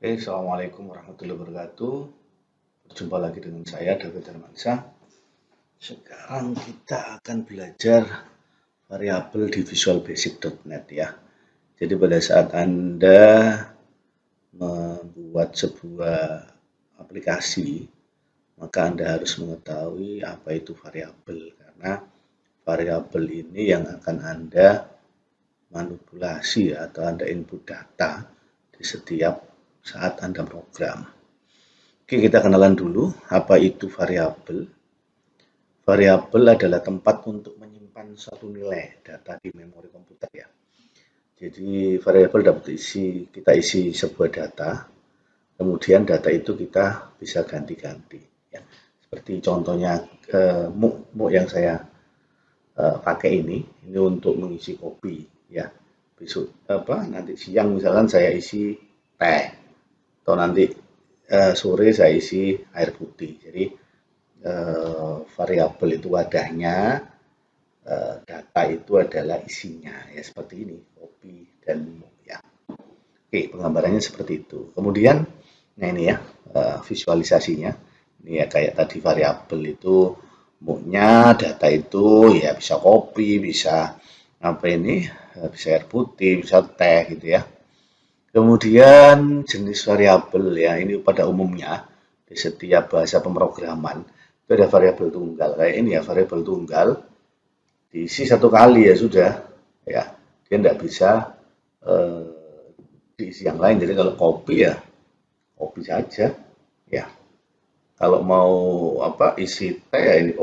Oke, Assalamualaikum warahmatullahi wabarakatuh. Berjumpa lagi dengan saya, David Hermansyah. Sekarang kita akan belajar variabel di visualbasic.net ya. Jadi pada saat Anda membuat sebuah aplikasi, maka Anda harus mengetahui apa itu variabel. Karena variabel ini yang akan Anda manipulasi atau Anda input data di setiap saat Anda program. Oke, kita kenalan dulu apa itu variabel. Variabel adalah tempat untuk menyimpan suatu nilai data di memori komputer ya. Jadi variabel dapat kita isi sebuah data, kemudian data itu kita bisa ganti-ganti ya. Seperti contohnya MOOC yang saya pakai ini untuk mengisi kopi ya. Besok nanti siang misalkan saya isi teh atau nanti sore saya isi air putih. Jadi variabel itu wadahnya, data itu adalah isinya ya seperti ini, kopi dan ya. Oke, penggambarannya seperti itu. Kemudian, nah ini ya visualisasinya. Ini ya kayak tadi variabel itu MOOC-nya, data itu ya bisa kopi, bisa apa ini, bisa air putih, bisa teh gitu ya. Kemudian jenis variabel ya, ini pada umumnya di setiap bahasa pemrograman itu ada variabel tunggal. Kayak ini ya, variabel tunggal diisi satu kali ya sudah. Ya, dia tidak bisa diisi yang lain. Jadi kalau kopi ya kopi saja. Ya, kalau mau isi teh ya ini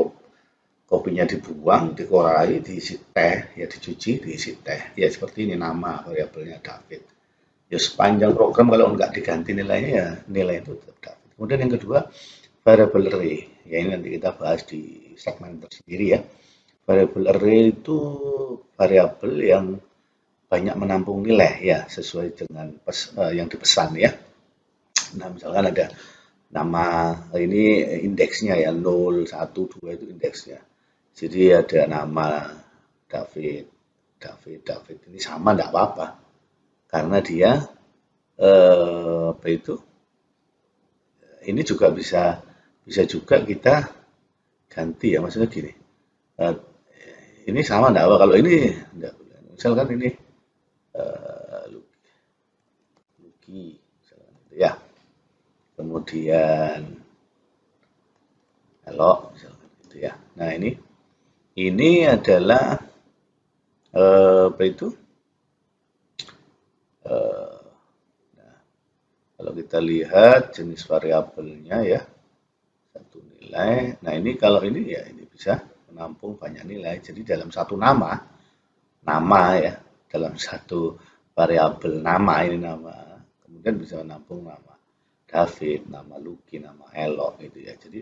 kopinya dibuang, dikorai, diisi teh, ya dicuci, diisi teh. Ya seperti ini nama variabelnya David. Ya sepanjang program kalau nggak diganti nilainya ya nilai itu tetap David. Kemudian yang kedua variable array. Ya ini nanti kita bahas di segmen tersendiri ya. Variable array itu variabel yang banyak menampung nilai ya sesuai dengan yang dipesan ya. Nah, misalkan ada nama ini indeksnya ya 0, 1, 2 itu indeksnya. Jadi ada nama David, David ini sama enggak apa-apa. Karena dia apa itu? Ini juga bisa juga kita ganti ya, maksudnya gini. Ini sama enggak apa kalau ini enggak. Misalkan ini Lucky misalkan gitu ya. Kemudian hello misalkan gitu ya. Nah, ini adalah apa itu? Nah, kalau kita lihat jenis variabelnya ya, satu nilai. Nah, ini kalau ini ya ini bisa menampung banyak nilai. Jadi dalam satu nama ya, dalam satu variabel nama ini nama, kemudian bisa menampung nama David, nama Lucky, nama Elo gitu ya. Jadi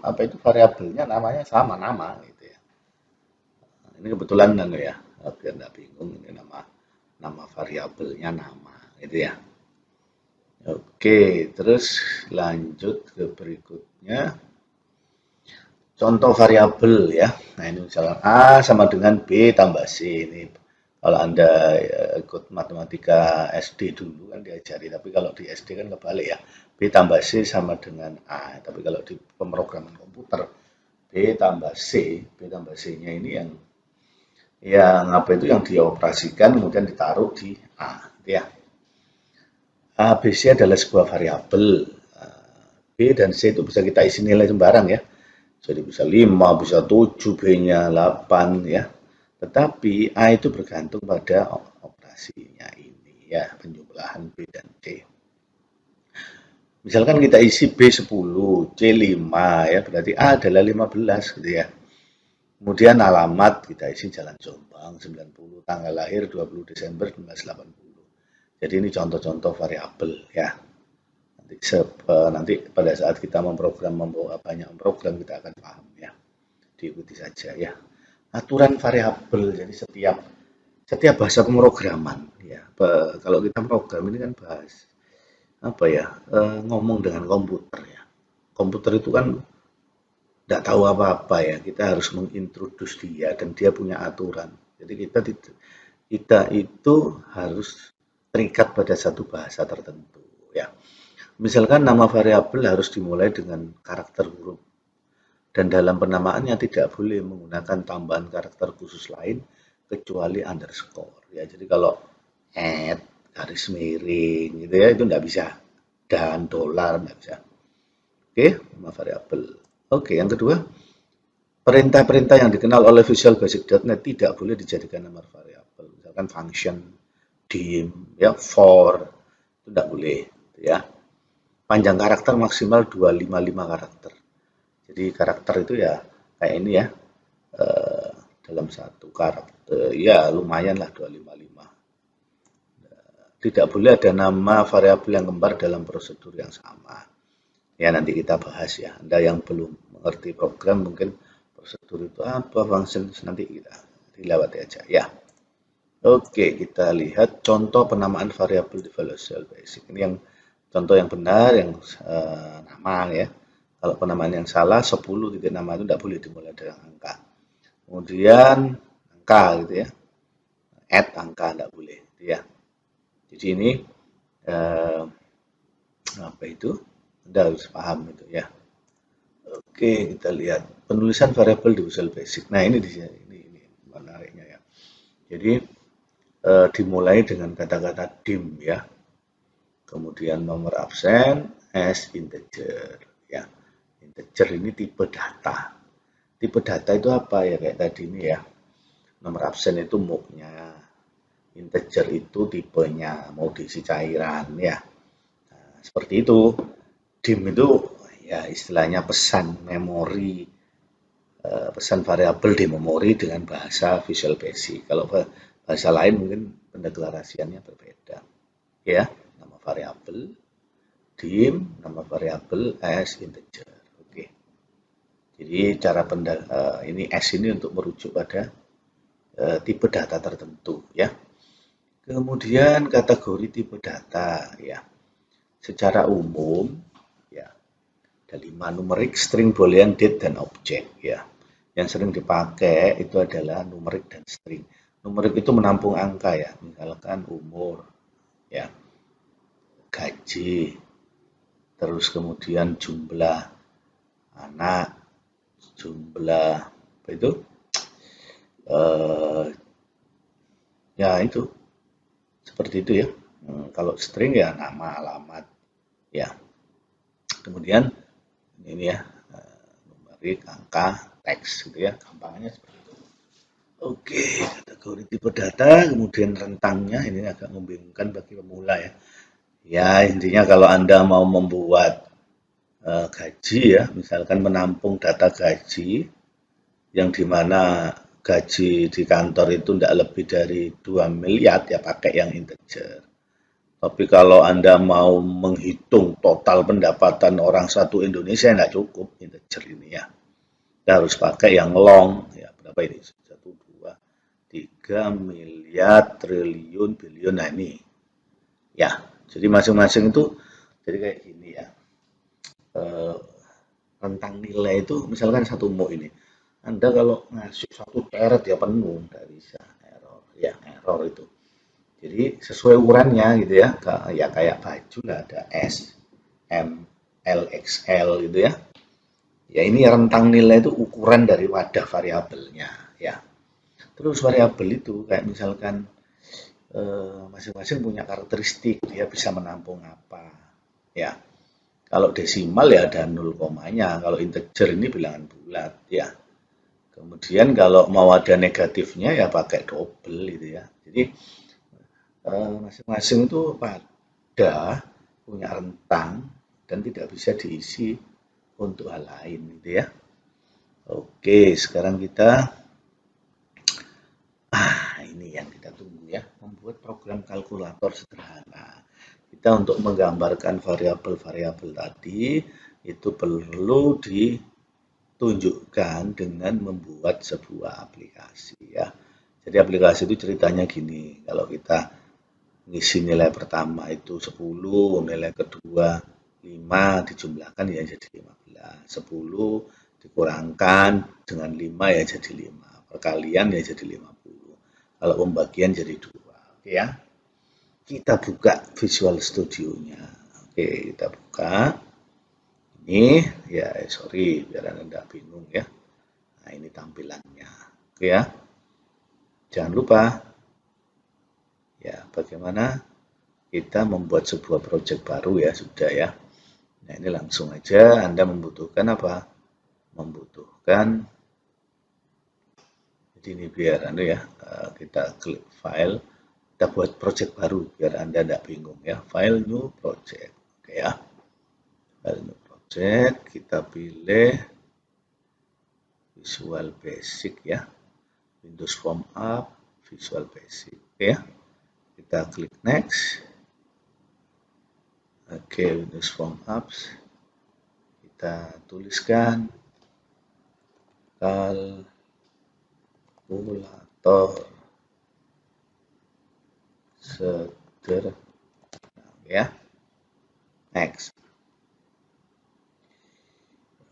apa itu variabelnya namanya sama nama gitu ya. Nah, ini kebetulan ya, biar nggak bingung ini nama variabelnya nama gitu ya. Oke, terus lanjut ke berikutnya. Contoh variabel ya. Nah, ini misalnya A sama dengan B tambah C. Ini kalau Anda ikut matematika SD dulu kan diajari, tapi kalau di SD kan kebalik ya. B tambah C sama dengan A. Tapi kalau di pemrograman komputer B tambah C-nya ini yang apa itu yang dioperasikan kemudian ditaruh di A, gitu ya. A, B, C adalah sebuah variabel. B dan C itu bisa kita isi nilai sembarang ya. Jadi bisa 5, bisa 7, B-nya 8 ya. Tetapi A itu bergantung pada operasinya ini ya, penjumlahan B dan C. Misalkan kita isi B 10, C 5 ya, berarti A adalah 15 gitu ya. Kemudian alamat kita isi Jalan Jombang 90, tanggal lahir 20 Desember 1980. Jadi ini contoh-contoh variabel ya. Nanti pada saat kita membawa banyak program kita akan paham ya. Diikuti saja ya. Aturan variabel jadi setiap bahasa pemrograman ya. Kalau kita program ini kan bahas apa ya? Ngomong dengan komputer ya. Komputer itu kan tidak tahu apa-apa ya. Kita harus mengintroduce dia dan dia punya aturan. Jadi kita itu harus terikat pada satu bahasa tertentu ya. Misalkan nama variabel harus dimulai dengan karakter huruf dan dalam penamaannya tidak boleh menggunakan tambahan karakter khusus lain kecuali underscore. Ya, jadi kalau add, garis miring gitu ya, itu nggak bisa. Dan dolar nggak bisa. Oke, nama variabel. Oke, yang kedua, perintah-perintah yang dikenal oleh Visual Basic.NET tidak boleh dijadikan nama variabel. Misalkan function, dim, ya, for, itu tidak boleh. Ya. Panjang karakter maksimal 255 karakter. Jadi karakter itu ya kayak ini ya, dalam satu karakter, ya lumayan lah 255. Tidak boleh ada nama variabel yang kembar dalam prosedur yang sama. Ya nanti kita bahas ya. Anda yang belum mengerti program mungkin prosedur itu apa, function nanti kita dilewati aja ya. Oke, kita lihat contoh penamaan variabel di Visual Basic. Ini yang contoh yang benar, yang nama ya. Kalau penamaan yang salah, 10 titik nama itu tidak boleh dimulai dari angka. Kemudian angka gitu ya, add angka tidak boleh gitu ya. Jadi ini eh, apa itu? Anda harus paham itu ya. Oke, kita lihat penulisan variabel di Visual Basic. Nah ini di sini ini menariknya ya. Jadi dimulai dengan kata-kata dim ya. Kemudian nomor absen as integer ya. Integer ini tipe data. Tipe data itu apa ya kayak tadi ini ya. Nomor absen itu mode-nya. Integer itu tipenya, mau diisi cairan ya. Nah, seperti itu. Dim itu ya istilahnya pesan memori, pesan variabel di memori dengan bahasa Visual Basic. Kalau bahasa lain mungkin pendeklarasiannya berbeda. Ya, nama variabel dim, nama variabel as integer. Oke. Jadi cara ini S ini untuk merujuk pada tipe data tertentu ya. Kemudian kategori tipe data ya. Secara umum ya ada 5 numerik, string, boolean, date dan objek ya. Yang sering dipakai itu adalah numerik dan string. Numerik itu menampung angka ya, misalkan umur ya, gaji, terus kemudian jumlah anak, jumlah apa itu? Eh, ya itu seperti itu ya. Kalau string ya nama, alamat ya. Kemudian ini ya numerik, angka, teks gitu ya. Gampangnya seperti itu. Oke, kategori tipe data, kemudian rentangnya ini agak membingungkan bagi pemula ya. Ya intinya kalau Anda mau membuat gaji ya, misalkan menampung data gaji yang dimana gaji di kantor itu tidak lebih dari 2 miliar ya pakai yang integer. Tapi kalau Anda mau menghitung total pendapatan orang satu Indonesia nggak cukup integer ini ya. Kita harus pakai yang long ya berapa ini? 1, 2, 3 miliar, triliun, biliun. Nah ini ya. Jadi masing-masing itu jadi kayak gini ya. Eh, Rentang nilai itu misalkan satu muk ini. Anda kalau ngasih satu teret ya penuh, nggak bisa error, ya error itu. Jadi sesuai ukurannya gitu ya, ya kayak baju lah ada S, M, L, XL gitu ya. Ya ini rentang nilai itu ukuran dari wadah variabelnya ya. Terus variabel itu kayak misalkan masing-masing punya karakteristik, dia bisa menampung apa ya. Kalau desimal ya ada 0 komanya, kalau integer ini bilangan bulat ya. Kemudian kalau mau ada negatifnya ya pakai double gitu ya. Jadi masing-masing itu pada punya rentang dan tidak bisa diisi untuk hal lain gitu ya. Oke, sekarang kita ini yang kita tunggu ya, membuat program kalkulator sederhana. Kita untuk menggambarkan variabel-variabel tadi itu perlu ditunjukkan dengan membuat sebuah aplikasi ya. Jadi aplikasi itu ceritanya gini, kalau kita ngisi nilai pertama itu 10, nilai kedua 5 dijumlahkan ya jadi 15. 10 dikurangkan dengan 5 ya jadi 5. Perkalian ya jadi 50. Kalau pembagian jadi 2. Oke ya. Kita buka Visual Studio-nya. Oke Oke, kita buka. Ini ya, sorry biar Anda tidak bingung ya. Nah, ini tampilannya. Oke ya. Jangan lupa ya, bagaimana kita membuat sebuah project baru ya, sudah ya. Nah, ini langsung aja Anda membutuhkan apa? Membutuhkan, jadi ini biar Anda ya, kita klik file, kita buat project baru biar Anda tidak bingung ya. File new project. Oke ya. File new project, kita pilih Visual Basic ya. Windows Form Up, Visual Basic. Oke ya. Kita klik next. Oke, Windows Form Apps. Kita tuliskan kalkulator sederhana ya. Next.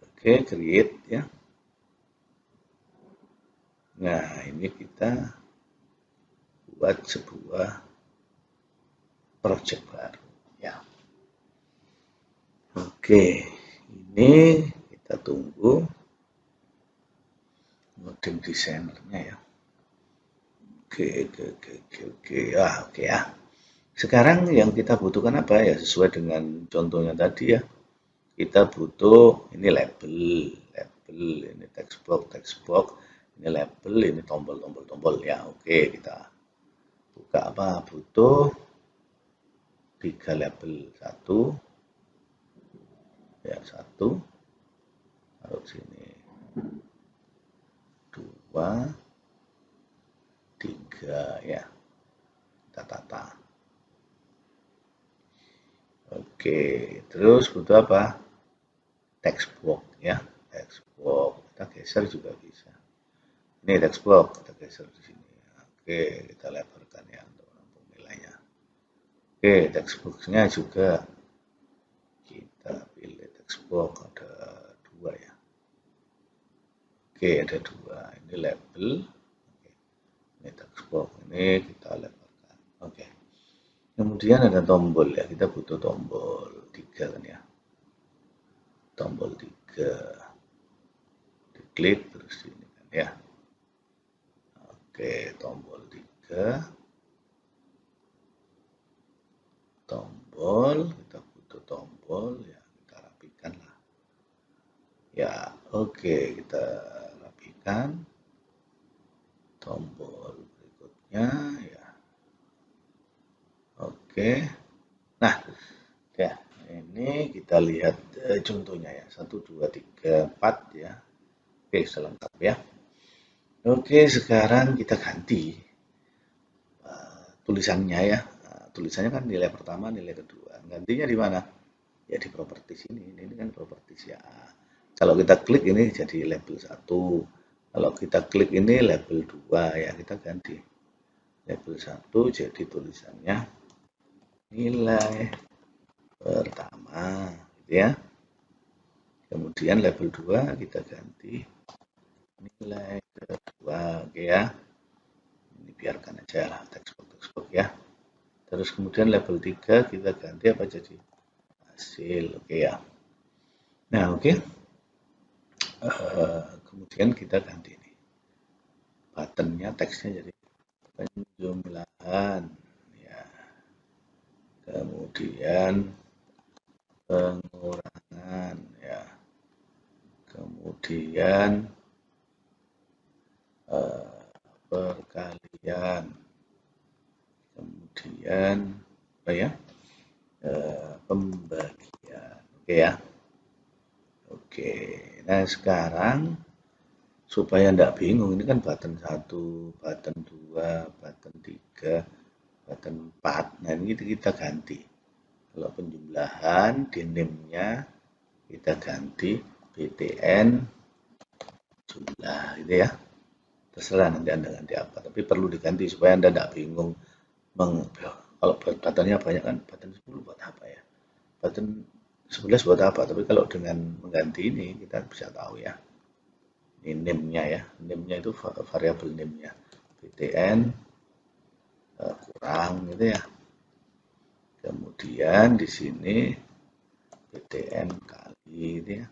Oke, create ya. Nah, ini kita buat sebuah project baru ya. Oke, ini kita tunggu modem desainernya ya. Oke ya. Sekarang yang kita butuhkan apa ya, sesuai dengan contohnya tadi ya. Kita butuh ini label, ini text box, ini label, ini tombol ya. Oke, kita buka apa? Butuh 3 label, 1 ya, 1 taruh sini, 2, 3 ya, kita tata. Oke, terus butuh apa? Text box ya, text box kita geser juga bisa. Ini text box kita geser di sini. Oke, kita lebarkan ya untuk menampung nilainya. Oke, text box-nya juga kita pilih text box, ada 2 ya. Oke, ada 2. Ini label. Oke. Ini text box, ini kita lebarkan. Oke. Kemudian ada tombol ya, kita butuh tombol 3 kan ya. Tombol 3. Diklik terus ini kan ya. Oke, tombol 3. Tombol, kita butuh tombol ya, kita rapikan lah. Ya, oke, kita rapikan. Tombol berikutnya ya. Oke. Nah, ya, ini kita lihat contohnya ya. 1, 2, 3, 4 ya. Oke, selengkap ya. Oke, sekarang kita ganti tulisannya ya. Tulisannya kan nilai pertama, nilai kedua. Gantinya di mana? Ya di properties ini. Ini kan properties ya. Kalau kita klik ini jadi label 1. Kalau kita klik ini label 2 ya, kita ganti. Label 1 jadi tulisannya nilai pertama gitu ya. Kemudian label 2 kita ganti nilai kedua, oke ya. Ini biarkan aja lah textbook ya. Terus kemudian label 3 kita ganti apa jadi hasil, oke ya. Nah, oke. Kemudian kita ganti ini. Buttonnya teksnya jadi penjumlahan ya. Kemudian pengurangan ya. Kemudian perkalian. Kemudian apa ya? Pembagian. Oke ya. Oke. Nah, sekarang supaya tidak bingung, ini kan button 1, button 2, button 3, button 4. Nah, ini kita ganti. Kalau penjumlahan di name-nya kita ganti btn jumlah gitu ya. Terserah nanti Anda ganti apa, tapi perlu diganti supaya Anda tidak bingung. Kalau buttonnya banyak kan, button 10 buat apa ya? Button 11 buat apa? Tapi kalau dengan mengganti ini kita bisa tahu ya. Ini name-nya ya. Name-nya itu variabel name-nya. btn kurang gitu ya. Kemudian di sini PTN kali gitu ya.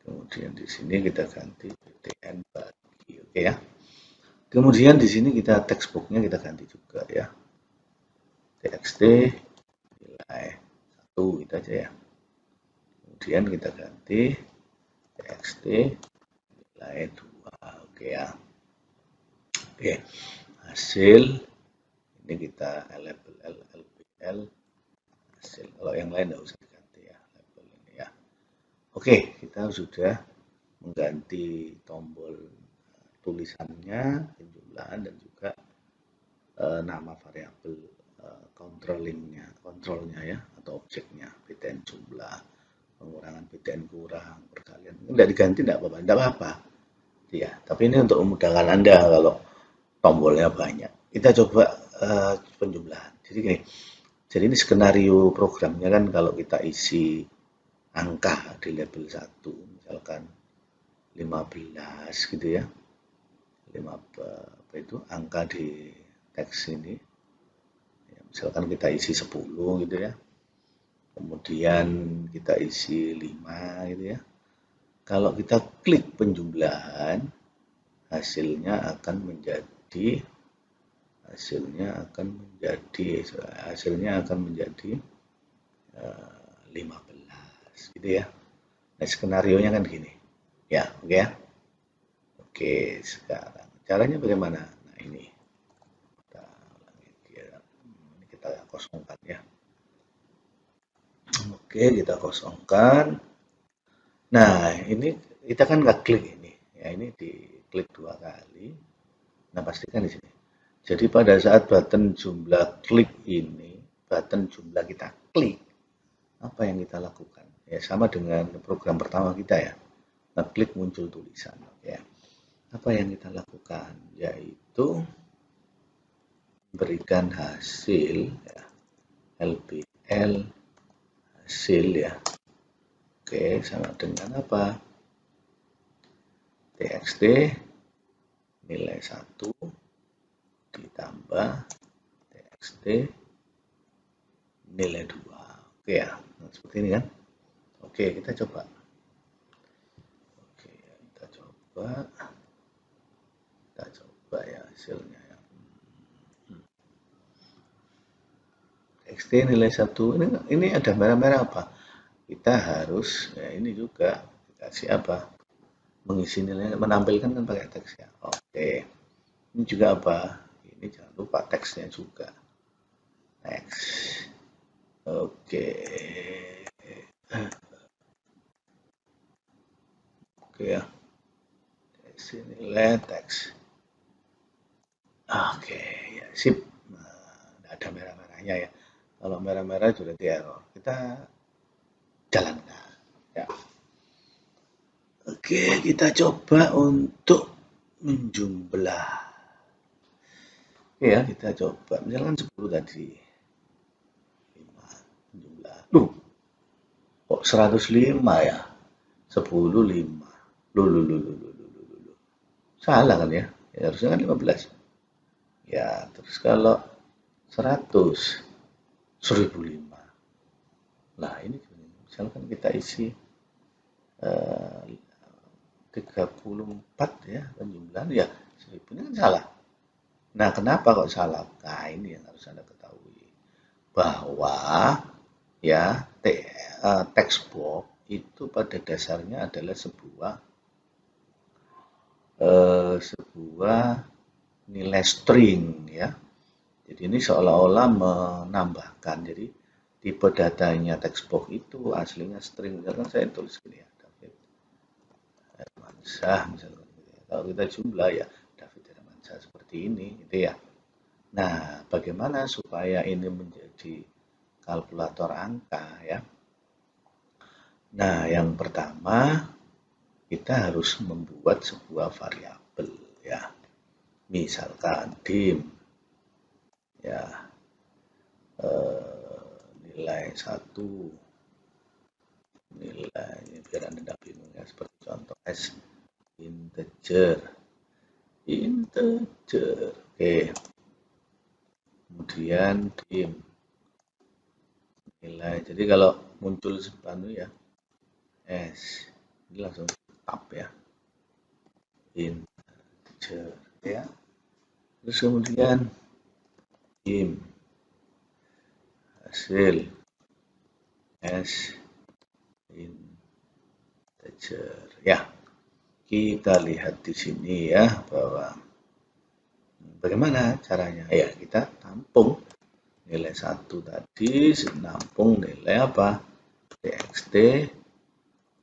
Kemudian di sini kita ganti PTN bagi, oke ya. Kemudian di sini kita textbooknya kita ganti juga ya. TXT nilai 1 gitu aja ya. Kemudian kita ganti TXT nilai 2, oke ya. Oke, hasil ini kita label LBL hasil. Kalau yang lain tidak usah diganti ya, label ini ya. Oke, kita sudah mengganti tombol tulisannya, penjumlahan dan juga nama variabel kontrolnya ya atau objeknya, PTN jumlah, pengurangan PTN kurang, perkalian. Tidak diganti tidak apa-apa, ya. Tapi ini untuk memudahkan Anda kalau tombolnya banyak. Kita coba penjumlahan. Jadi gini, jadi ini skenario programnya kan kalau kita isi angka di label 1, misalkan 15 gitu ya. 15 apa itu angka di teks ini. Ya, misalkan kita isi 10 gitu ya. Kemudian kita isi 5 gitu ya. Kalau kita klik penjumlahan, hasilnya akan menjadi 15 gitu ya. Nah, skenario nya kan gini. Ya, oke ya. Oke, sekarang caranya bagaimana? Nah, ini kita kosongkan ya. Oke, kita kosongkan. Nah, ini kita kan nggak klik ini. Ya, ini diklik 2 kali. Nah, pastikan di sini. Jadi pada saat button jumlah klik ini, button jumlah kita klik, apa yang kita lakukan? Ya, sama dengan program pertama kita ya. Klik muncul tulisan. Ya. Apa yang kita lakukan? Yaitu berikan hasil ya, LBL hasil ya. Oke, sama dengan apa? TXT nilai 1 ditambah TXT nilai 2. Oke ya, nah, seperti ini kan. Oke, kita coba. Oke, kita coba ya hasilnya ya. TXT nilai 1, ini ada merah-merah apa? Kita harus, ya ini juga dikasih apa? Mengisi nilai, menampilkan kan pakai teks ya. Oke, ini juga apa? Ini jangan lupa teksnya juga. Teks. Oke. Oke ya. Nilai teks. Oke, ya sip. Nah, ada merah-merahnya ya. Kalau merah-merah sudah di error. Kita jalankan. Ya. Oke, kita coba untuk menjumlah. Oke ya, kita coba. Misalkan 10 tadi. 5 menjumlah. Loh, kok 105 ya? 10, 5. Loh. Salah kan ya? Ya harusnya kan 15. Ya, terus kalau 100, 1005. Nah, ini misalkan kita isi 34 ya penjumlahan ya 1000 ini kan salah. Nah, kenapa kok salah? Nah, ini yang harus Anda ketahui bahwa ya text box itu pada dasarnya adalah sebuah nilai string ya. Jadi ini seolah-olah menambahkan. Jadi tipe datanya text box itu aslinya string. Misalkan saya tulis gini ya, David Hermansyah misalkan. Kalau kita jumlah ya David Hermansyah seperti ini gitu ya. Nah, bagaimana supaya ini menjadi kalkulator angka ya? Nah, yang pertama kita harus membuat sebuah variabel ya. Misalkan dim ya nilai 1 nilai biar Anda tidak bingung ya seperti contoh S integer oke kemudian dim nilai. Jadi kalau muncul sebantu ya, S. Ini langsung tab ya, integer ya. Terus kemudian im hasil S integer ya. Kita lihat di sini ya bahwa bagaimana caranya ya, kita tampung nilai 1 tadi, nampung nilai apa, txt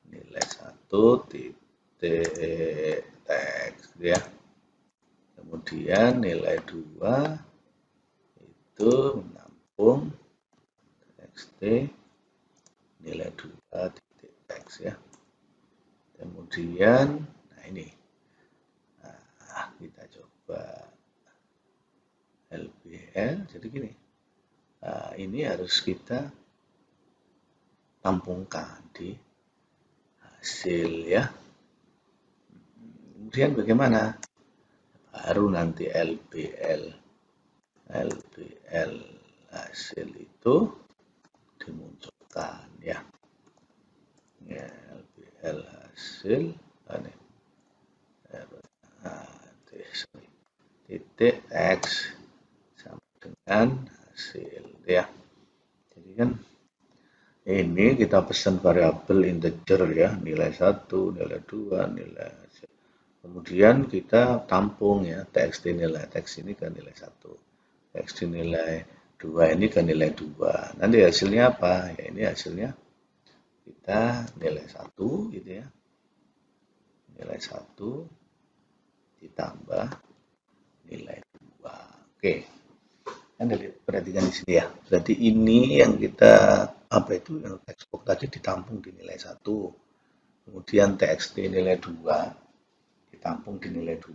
nilai 1 titik teks ya. Kemudian nilai 2 itu menampung txt nilai 2 titik teks ya. Kemudian nah ini, nah, kita coba LBL jadi gini, nah, ini harus kita tampungkan di hasil ya. Kemudian bagaimana, baru nanti LBL hasil itu dimunculkan ya. LBL hasil titik X sama dengan hasil ya. Jadi kan ini kita pesan variabel integer ya, nilai 1, nilai 2, nilai hasil. Kemudian kita tampung ya, txt nilai teks ini ke nilai 1, txt nilai 2 ini ke nilai 2. Nanti hasilnya apa? Ya ini hasilnya kita nilai 1 gitu ya. Nilai 1 ditambah nilai 2. Oke. Kan perhatikan di sini ya. Berarti ini yang kita apa itu, yang text box tadi ditampung di nilai 1. Kemudian txt nilai 2 ditampung di nilai 2.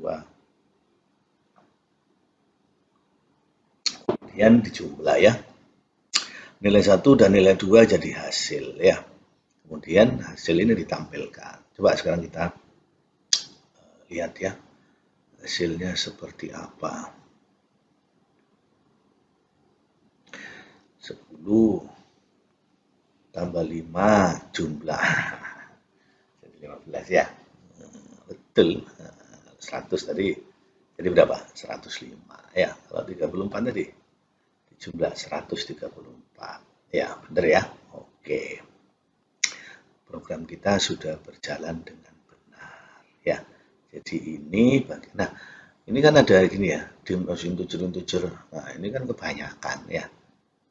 Kemudian dijumlah ya. Nilai 1 dan nilai 2 jadi hasil ya. Kemudian hasil ini ditampilkan. Coba sekarang kita lihat ya. Hasilnya seperti apa. 10 tambah 5 jumlah. Jadi 15 ya. Betul. 100 tadi. Jadi berapa? 105 ya. Kalau 34 tadi jumlah 134. Ya, benar ya. Oke. Program kita sudah berjalan dengan benar ya. Jadi ini nah, ini kan ada gini ya, dim integer. Nah, ini kan kebanyakan ya.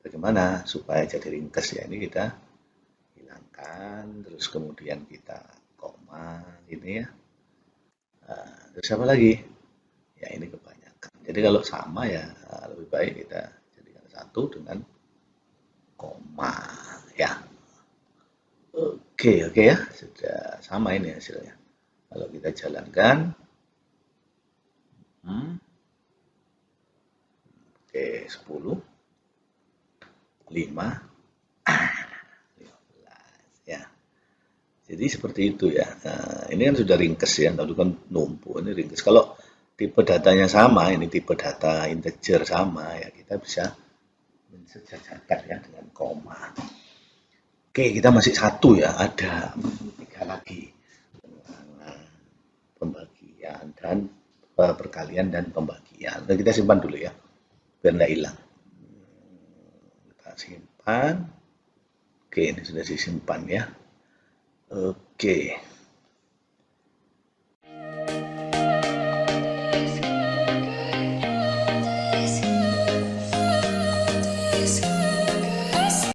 Bagaimana supaya jadi ringkes ya, ini kita hilangkan, terus kemudian kita koma ini ya. Nah, terus apa lagi? Ya ini kebanyakan. Jadi kalau sama ya lebih baik kita jadikan satu dengan koma ya. Oke ya, sudah sama ini hasilnya. Kalau kita jalankan, oke 10, 5, 15 ya. Jadi seperti itu ya. Nah, ini kan sudah ringkes ya, lalu kan numpuk, ini ringkes. Kalau tipe datanya sama, ini tipe data integer sama ya, kita bisa mensejajarkan ya dengan koma. Oke, kita masih satu ya, ada 3 lagi. Pembagian dan perkalian dan pembagian. Nah, kita simpan dulu ya, biar nggak hilang. Kita simpan. Oke, ini sudah disimpan ya. Oke.